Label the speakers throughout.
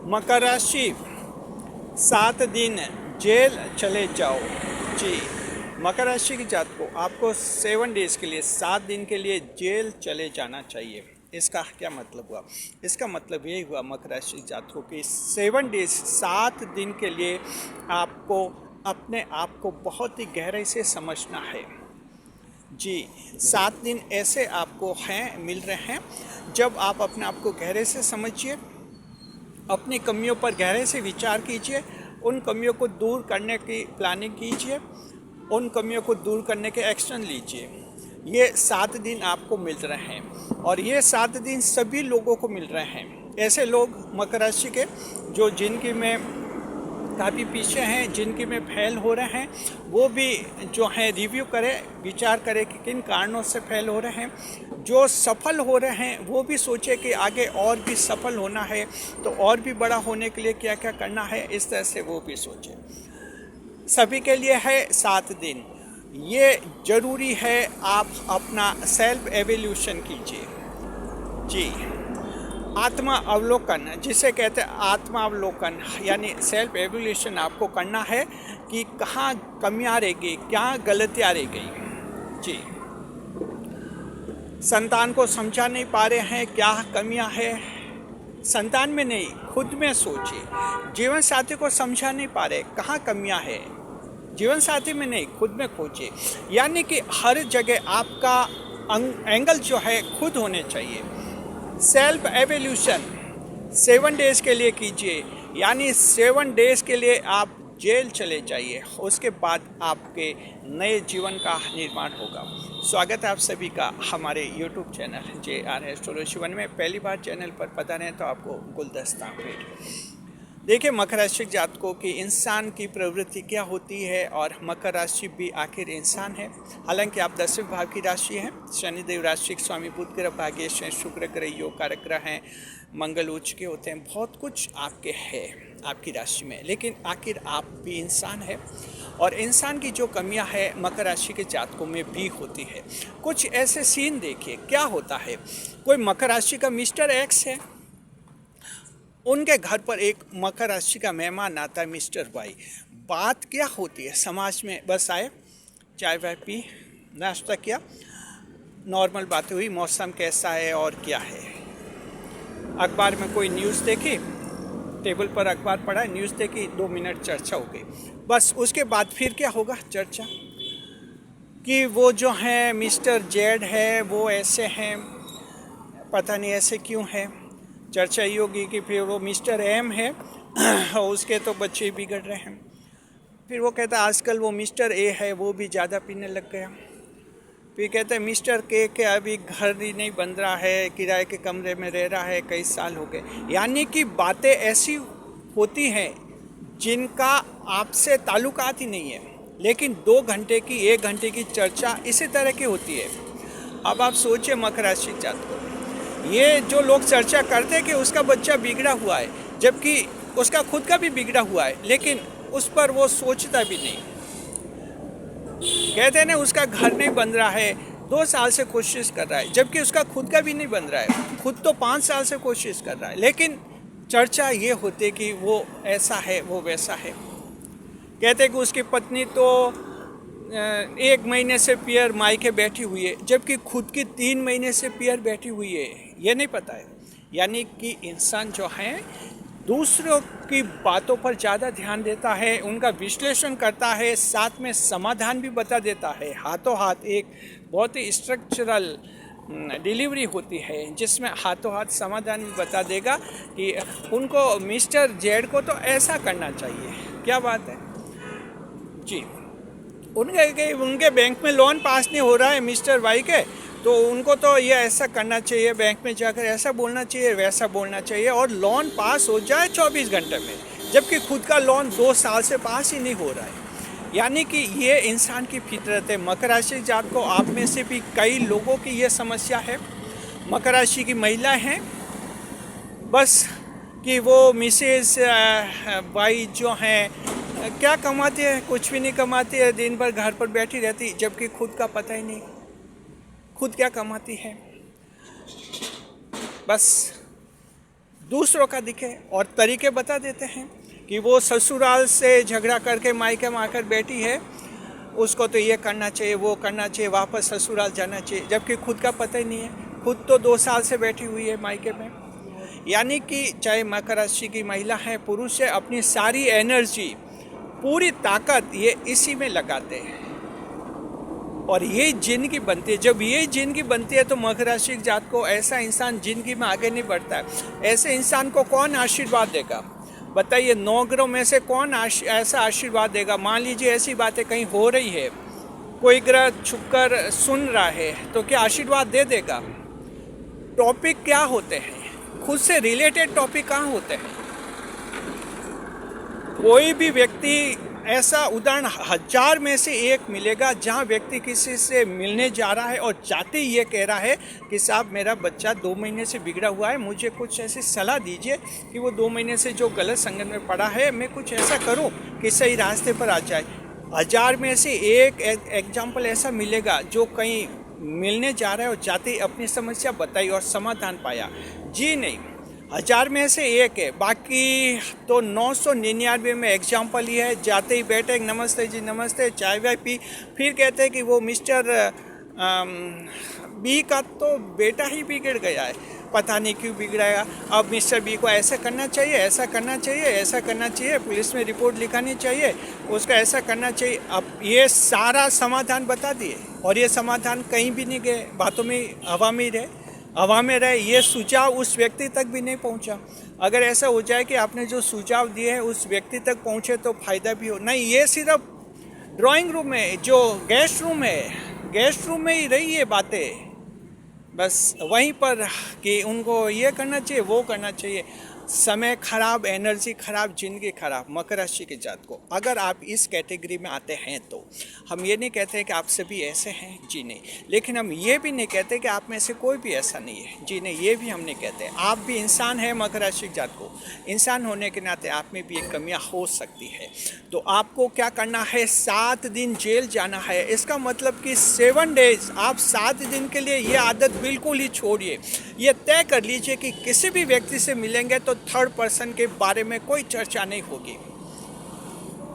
Speaker 1: मकर राशि 7 दिन जेल चले जाओ। जी, मकर राशि की जात को आपको 7 डेज के लिए 7 दिन के लिए जेल चले जाना चाहिए। इसका क्या मतलब हुआ? इसका मतलब ये हुआ मकर राशि जातकों की 7 डेज 7 दिन के लिए आपको अपने आप को बहुत ही गहराई से समझना है। जी, 7 दिन ऐसे आपको मिल रहे हैं जब आप अपने आप को गहरे से समझिए, अपनी कमियों पर गहरे से विचार कीजिए, उन कमियों को दूर करने की प्लानिंग कीजिए, उन कमियों को दूर करने के एक्शन लीजिए। ये 7 दिन आपको मिल रहे हैं और ये 7 दिन सभी लोगों को मिल रहे हैं। ऐसे लोग मकर राशि के जो जिनकी में काफ़ी पीछे हैं, जिनकी में फेल हो रहे हैं, वो भी जो है रिव्यू करें, विचार करें कि किन कारणों से फेल हो रहे हैं। जो सफल हो रहे हैं वो भी सोचे कि आगे और भी सफल होना है तो और भी बड़ा होने के लिए क्या क्या करना है, इस तरह से वो भी सोचे। सभी के लिए है 7 दिन। ये ज़रूरी है आप अपना सेल्फ एवोल्यूशन कीजिए। जी, आत्मा अवलोकन जिसे कहते हैं, आत्मा अवलोकन यानी सेल्फ एवोल्यूशन आपको करना है कि कहाँ कमियाँ रह गई, क्या गलतियाँ रह गई। जी, संतान को समझा नहीं पा रहे हैं, क्या कमियाँ हैं, संतान में नहीं खुद में सोचिए। जीवन साथी को समझा नहीं पा रहे, कहाँ कमियाँ हैं, जीवन साथी में नहीं खुद में खोजिए। यानी कि हर जगह आपका एंगल जो है खुद होने चाहिए। सेल्फ एवोल्यूशन 7 डेज के लिए कीजिए, यानी 7 डेज के लिए आप जेल चले जाइए, उसके बाद आपके नए जीवन का निर्माण होगा। स्वागत है आप सभी का हमारे YouTube चैनल JR एस्ट्रोलॉजी 1 में। पहली बार चैनल पर पधारे हैं तो आपको गुलदस्ता भेंट। देखिए, मकर राशि जातकों की इंसान की प्रवृत्ति क्या होती है और मकर राशि भी आखिर इंसान है। हालांकि आप 10वें भाव की राशि हैं, शनिदेव राशि के स्वामी बुध ग्रह भाग्येश हैं, शुक्र ग्रह योग कारक ग्रह हैं, मंगल उच्च के होते हैं, बहुत कुछ आपके है आपकी राशि में। लेकिन आखिर आप भी इंसान है और इंसान की जो कमियां है मकर राशि के जातकों में भी होती है। कुछ ऐसे सीन देखिए क्या होता है। कोई मकर राशि का मिस्टर एक्स है, उनके घर पर एक मकर राशि का मेहमान आता है मिस्टर वाई। बात क्या होती है समाज में, बस आए, चाय वाय पी, नाश्ता किया, नॉर्मल बातें हुई, मौसम कैसा है और क्या है। अखबार में कोई न्यूज़ देखी, टेबल पर अखबार पढ़ा, न्यूज़ देखी, 2 मिनट चर्चा हो गई, बस। उसके बाद फिर क्या होगा चर्चा कि वो जो है मिस्टर जेड है वो ऐसे हैं, पता नहीं ऐसे क्यों है। चर्चा ये होगी कि फिर वो मिस्टर एम है उसके तो बच्चे बिगड़ रहे हैं। फिर वो कहता है आजकल वो मिस्टर ए है वो भी ज़्यादा पीने लग गया। फिर कहते हैं मिस्टर के अभी घर ही नहीं बन रहा है, किराए के कमरे में रह रहा है, कई साल हो गए। यानी कि बातें ऐसी होती हैं जिनका आपसे ताल्लुकात ही नहीं है, लेकिन 2 घंटे की 1 घंटे की चर्चा इसी तरह की होती है। अब आप सोचिए मकर राशि जातकों, ये जो लोग चर्चा करते हैं कि उसका बच्चा बिगड़ा हुआ है, जबकि उसका खुद का भी बिगड़ा हुआ है, लेकिन उस पर वो सोचता भी नहीं। कहते हैं ना उसका घर नहीं बन रहा है, 2 साल से कोशिश कर रहा है, जबकि उसका खुद का भी नहीं बन रहा है, खुद तो 5 साल से कोशिश कर रहा है, लेकिन चर्चा ये होती है कि वो ऐसा है वो वैसा है। कहते हैं कि उसकी पत्नी तो 1 महीने से पियर मायके बैठी हुई है, जबकि खुद की 3 महीने से पियर बैठी हुई है, ये नहीं पता है। यानी कि इंसान जो है दूसरों की बातों पर ज़्यादा ध्यान देता है, उनका विश्लेषण करता है, साथ में समाधान भी बता देता है। हाथों हाथ एक बहुत ही स्ट्रक्चरल डिलीवरी होती है जिसमें हाथों हाथ समाधान भी बता देगा कि उनको मिस्टर जेड को तो ऐसा करना चाहिए। क्या बात है जी। उनके बैंक में लोन पास नहीं हो रहा है मिस्टर वाई के, तो उनको तो ये ऐसा करना चाहिए, बैंक में जाकर ऐसा बोलना चाहिए, वैसा बोलना चाहिए और लोन पास हो जाए 24 घंटे में, जबकि खुद का लोन 2 साल से पास ही नहीं हो रहा है। यानी कि ये इंसान की फितरत है। मकर राशि जात को आप में से भी कई लोगों की ये समस्या है। मकर राशि की महिला हैं बस कि वो मिसेस वाई जो हैं क्या कमाती है, कुछ भी नहीं कमाती है, दिन भर घर पर बैठी रहती, जबकि खुद का पता ही नहीं खुद क्या कमाती है। बस दूसरों का दिखे और तरीके बता देते हैं कि वो ससुराल से झगड़ा करके मायके में आकर बैठी है, उसको तो ये करना चाहिए, वो करना चाहिए, वापस ससुराल जाना चाहिए, जबकि खुद का पता ही नहीं है। खुद तो 2 साल से बैठी हुई है मायके में। यानी कि चाहे मकर राशि की महिला है, पुरुष है, अपनी सारी एनर्जी, पूरी ताकत ये इसी में लगाते हैं और ये जिंदगी बनती है। जब ये जिंदगी बनती है तो मकर राशि की जात को ऐसा इंसान जिंदगी में आगे नहीं बढ़ता है। ऐसे इंसान को कौन आशीर्वाद देगा? बताइए, 9 ग्रह में से कौन ऐसा आशीर्वाद देगा? मान लीजिए ऐसी बातें कहीं हो रही है, कोई ग्रह छुपकर सुन रहा है, तो क्या आशीर्वाद दे देगा? टॉपिक क्या होते हैं? खुद से रिलेटेड टॉपिक कहाँ होते हैं? कोई भी व्यक्ति ऐसा उदाहरण 1000 में से एक मिलेगा जहाँ व्यक्ति किसी से मिलने जा रहा है और जाते ही ये कह रहा है कि साहब मेरा बच्चा 2 महीने से बिगड़ा हुआ है, मुझे कुछ ऐसी सलाह दीजिए कि वो 2 महीने से जो गलत संगत में पड़ा है मैं कुछ ऐसा करूं कि सही रास्ते पर आ जाए। 1000 में से एक एग्जाम्पल ऐसा मिलेगा जो कहीं मिलने जा रहा है और जाते ही अपनी समस्या बताई और समाधान पाया। जी नहीं, 1000 में से एक है, बाकी तो 999 में एग्जाम्पल ही है। जाते ही बैठे नमस्ते जी नमस्ते, चाय वाय पी, फिर कहते हैं कि वो मिस्टर बी का तो बेटा ही बिगड़ गया है, पता नहीं क्यों बिगड़ाया। अब मिस्टर बी को ऐसा करना चाहिए, ऐसा करना चाहिए, ऐसा करना चाहिए, पुलिस में रिपोर्ट लिखानी चाहिए, उसका ऐसा करना चाहिए। अब ये सारा समाधान बता दिए और ये समाधान कहीं भी नहीं गए, बातों में हवा में रहे। ये सुझाव उस व्यक्ति तक भी नहीं पहुंचा। अगर ऐसा हो जाए कि आपने जो सुझाव दिए हैं उस व्यक्ति तक पहुंचे तो फायदा भी हो। नहीं, ये सिर्फ ड्राइंग रूम में, जो गेस्ट रूम है, गेस्ट रूम में ही रही ये बातें, बस वहीं पर कि उनको ये करना चाहिए, वो करना चाहिए। समय खराब, एनर्जी खराब, जिंदगी खराब। मकर राशि के जात को अगर आप इस कैटेगरी में आते हैं तो हम ये नहीं कहते हैं कि आप सभी ऐसे हैं, जी नहीं, लेकिन हम ये भी नहीं कहते कि आप में से कोई भी ऐसा नहीं है, जी नहीं, ये भी हम नहीं कहते। आप भी इंसान हैं। मकर राशि के जात को इंसान होने के नाते आप में भी एक कमियां हो सकती है। तो आपको क्या करना है? 7 दिन जेल जाना है। इसका मतलब कि 7 डेज आप 7 दिन के लिए ये आदत बिल्कुल ही छोड़िए। ये तय कर लीजिए कि किसी भी व्यक्ति से मिलेंगे तो 3rd पर्सन के बारे में कोई चर्चा नहीं होगी।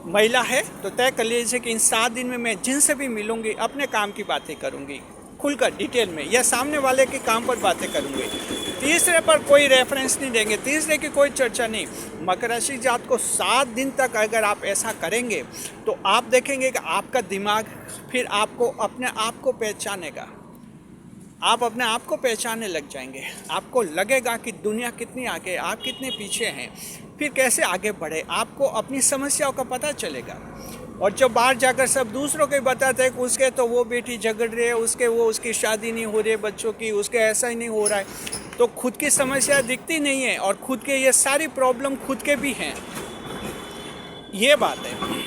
Speaker 1: महिला है तो तय कर लीजिए कि इन 7 दिन में मैं जिनसे भी मिलूंगी अपने काम की बातें करूंगी, खुलकर डिटेल में, या सामने वाले के काम पर बातें करूंगी। तीसरे पर कोई रेफरेंस नहीं देंगे, तीसरे की कोई चर्चा नहीं। मकर राशि जात को 7 दिन तक अगर आप ऐसा करेंगे तो आप देखेंगे कि आपका दिमाग फिर आपको अपने आप को पहचानेगा। आप अपने आप को पहचानने लग जाएंगे। आपको लगेगा कि दुनिया कितनी आगे, आप कितने पीछे हैं, फिर कैसे आगे बढ़े, आपको अपनी समस्याओं का पता चलेगा। और जब बाहर जाकर सब दूसरों को बताते हैं कि उसके तो वो बेटी झगड़ रही है, उसकी शादी नहीं हो रही है बच्चों की, उसके ऐसा ही नहीं हो रहा है, तो खुद की समस्या दिखती नहीं है और खुद के ये सारी प्रॉब्लम खुद के भी हैं। ये बात है।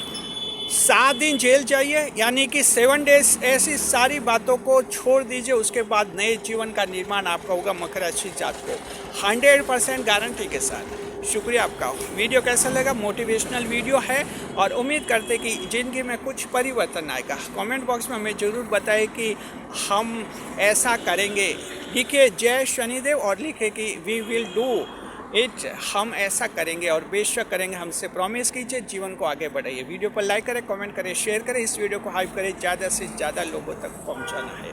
Speaker 1: 7 दिन जेल जाइए, यानी कि 7 डेज ऐसी सारी बातों को छोड़ दीजिए। उसके बाद नए जीवन का निर्माण आपका होगा मकर राशि जात को 100% गारंटी के साथ। शुक्रिया आपका। वीडियो कैसा लगा? मोटिवेशनल वीडियो है और उम्मीद करते कि ज़िंदगी में कुछ परिवर्तन आएगा। कमेंट बॉक्स में हमें ज़रूर बताएं कि हम ऐसा करेंगे। लिखिए जय शनिदेव और लिखे कि वी विल डू इट, हम ऐसा करेंगे और बेशक करेंगे, हमसे प्रॉमिस कीजिए। जीवन को आगे बढ़ाइए। वीडियो पर लाइक करें, कमेंट करें, शेयर करें, इस वीडियो को हाइप करें, ज़्यादा से ज़्यादा लोगों तक पहुंचाना है।